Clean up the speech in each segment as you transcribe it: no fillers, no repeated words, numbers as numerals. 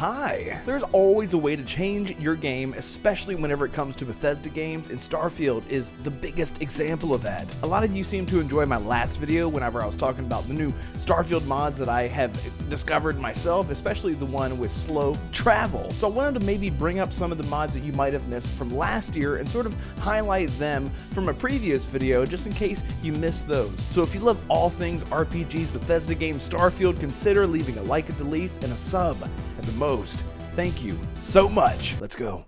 Hi! There's always a way to change your game, especially whenever it comes to Bethesda games, and Starfield is the biggest example of that. A lot of you seem to enjoy my last video whenever I was talking about the new Starfield mods that I have discovered myself, especially the one with slow travel. So I wanted to maybe bring up some of the mods that you might have missed from last year and sort of highlight them from a previous video just in case you missed those. So if you love all things RPGs, Bethesda games, Starfield, consider leaving a like at the least and a sub at the most. Thank you so much. Let's go.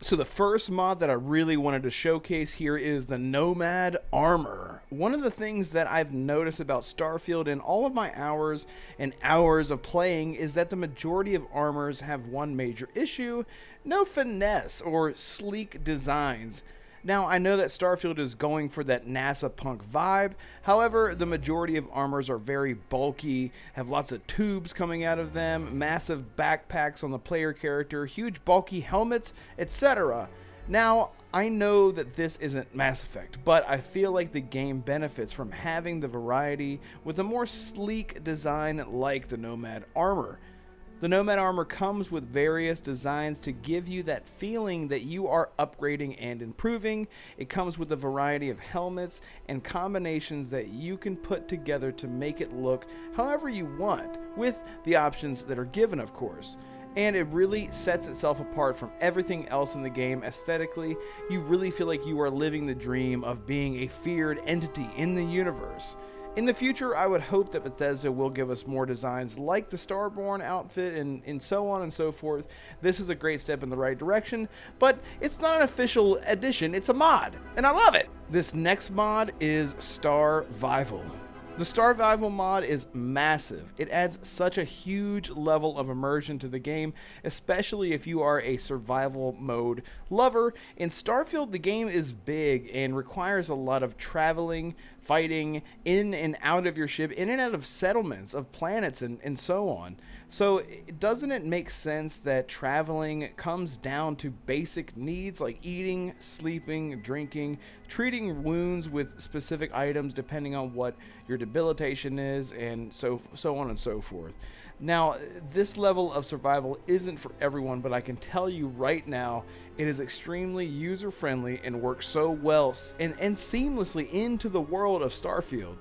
So the first mod that I really wanted to showcase here is the Nomad Armor. One of the things that I've noticed about Starfield in all of my hours and hours of playing is that the majority of armors have one major issue: no finesse or sleek designs. Now, I know that Starfield is going for that NASA punk vibe. However, the majority of armors are very bulky, have lots of tubes coming out of them, massive backpacks on the player character, huge bulky helmets, etc. Now, I know that this isn't Mass Effect, but I feel like the game benefits from having the variety with a more sleek design like the Nomad Armor. The Nomad Armor comes with various designs to give you that feeling that you are upgrading and improving. It comes with a variety of helmets and combinations that you can put together to make it look however you want, with the options that are given, of course. And it really sets itself apart from everything else in the game aesthetically. You really feel like you are living the dream of being a feared entity in the universe. In the future, I would hope that Bethesda will give us more designs like the Starborn outfit and so on and so forth. This is a great step in the right direction, but it's not an official edition, it's a mod, and I love it! This next mod is Starvival. The Starvival mod is massive. It adds such a huge level of immersion to the game, especially if you are a survival mode lover. In Starfield, the game is big and requires a lot of traveling, fighting, in and out of your ship, in and out of settlements, of planets, and so on. So doesn't it make sense that traveling comes down to basic needs like eating, sleeping, drinking, treating wounds with specific items depending on what your debilitation is, and so on and so forth. Now, this level of survival isn't for everyone, but I can tell you right now, it is extremely user-friendly and works so well and seamlessly into the world of Starfield.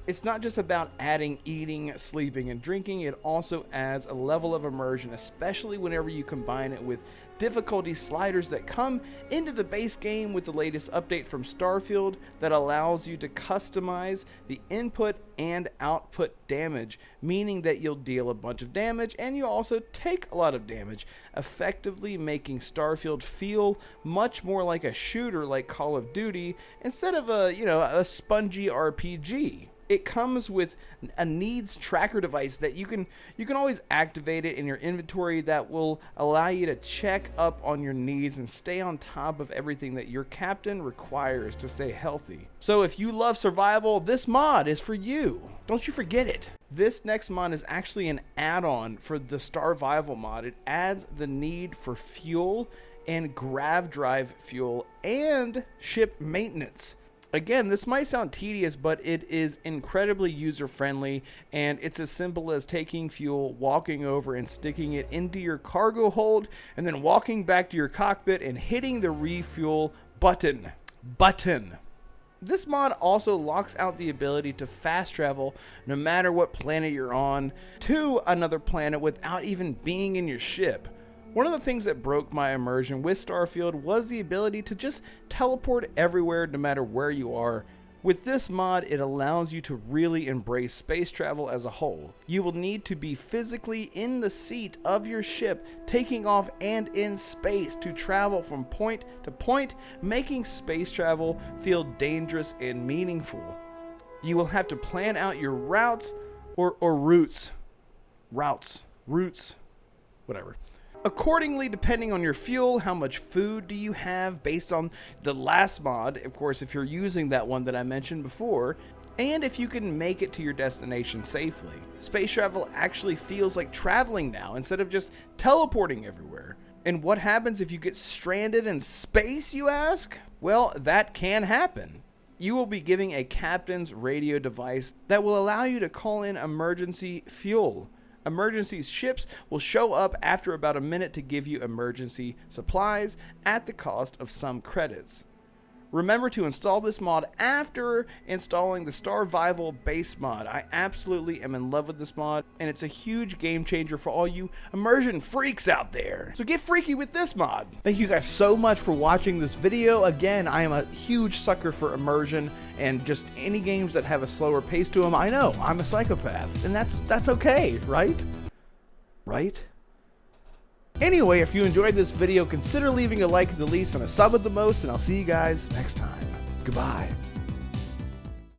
It's not just about adding eating, sleeping, and drinking, it also adds a level of immersion, especially whenever you combine it with difficulty sliders that come into the base game with the latest update from Starfield that allows you to customize the input and output damage, meaning that you'll deal a bunch of damage and you also take a lot of damage, effectively making Starfield feel much more like a shooter like Call of Duty instead of a spongy RPG. It comes with a needs tracker device that you can always activate it in your inventory that will allow you to check up on your needs and stay on top of everything that your captain requires to stay healthy. So if you love survival, this mod is for you. Don't you forget it. This next mod is actually an add-on for the Starvival mod. It adds the need for fuel and grav drive fuel and ship maintenance. Again, this might sound tedious, but it is incredibly user-friendly, and it's as simple as taking fuel, walking over and sticking it into your cargo hold, and then walking back to your cockpit and hitting the refuel button. This mod also locks out the ability to fast travel no matter what planet you're on to another planet without even being in your ship. One of the things that broke my immersion with Starfield was the ability to just teleport everywhere no matter where you are. With this mod, it allows you to really embrace space travel as a whole. You will need to be physically in the seat of your ship, taking off and in space to travel from point to point, making space travel feel dangerous and meaningful. You will have to plan out your routes or routes, whatever. Accordingly, depending on your fuel, how much food do you have based on the last mod, of course, if you're using that one that I mentioned before, and if you can make it to your destination safely. Space travel actually feels like traveling now instead of just teleporting everywhere. And what happens if you get stranded in space, you ask? Well, that can happen. You will be giving a captain's radio device that will allow you to call in emergency fuel. Emergency ships will show up after about a minute to give you emergency supplies at the cost of some credits. Remember to install this mod after installing the Starvival base mod. I absolutely am in love with this mod, and it's a huge game changer for all you immersion freaks out there. So get freaky with this mod. Thank you guys so much for watching this video. Again, I am a huge sucker for immersion and just any games that have a slower pace to them. I know, I'm a psychopath, and that's okay, right? Right? Anyway, if you enjoyed this video, consider leaving a like at the least and a sub at the most, and I'll see you guys next time. Goodbye.